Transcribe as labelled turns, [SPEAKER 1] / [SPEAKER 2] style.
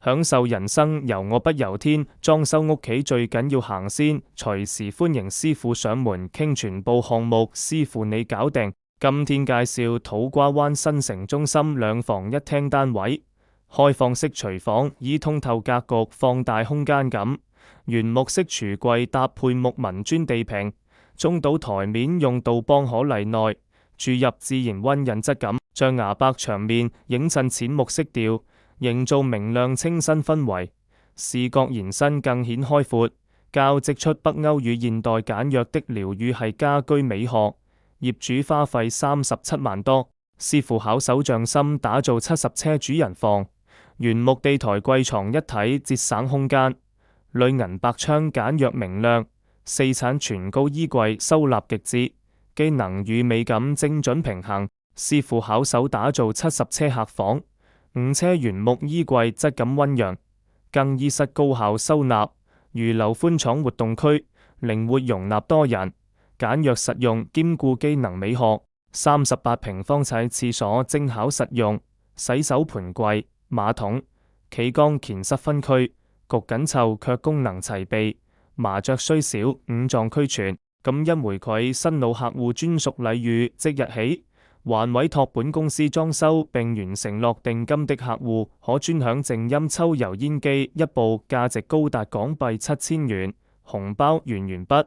[SPEAKER 1] 享受人生由我不由天，裝修屋企最緊要行先，隨時歡迎師傅上門傾全部項目，師傅你搞定。今天介紹土瓜灣新城中心2房1廳單位，開放式廚房以通透格局放大空間感，原木式櫥櫃搭配木紋磚地坪，中島台面用杜邦可麗內，注入自然溫潤質感，象牙白牆面映襯淺木色調，營造明亮清新氛圍，視覺延伸更顯開闊，交織出北歐與現代簡約的療癒系家居美學。業主花費37萬多，師傅巧手匠心打造70車主人房，原木地台櫃床一體節省空間，鋁銀白窗簡約明亮，4層全高衣櫃收納極致，機能與美感精準平衡。師傅巧手打造70車客房，5車原木衣櫃質感溫潤，更衣室高效收納，預留寬敞活動區，靈活容納多人。簡約實用兼顧機能美學，38平方尺廁所精巧實用，洗手盆櫃、馬桶、企缸乾濕分區，焗緊湊卻功能齊備。麻雀雖小，五臟俱全。咁因回饋新老客戶專屬禮遇，即日起還委託本公司裝修並完成落定金的客戶，可專享靜音抽油煙機1部，價值高達港幣7000元，紅包圓圓筆。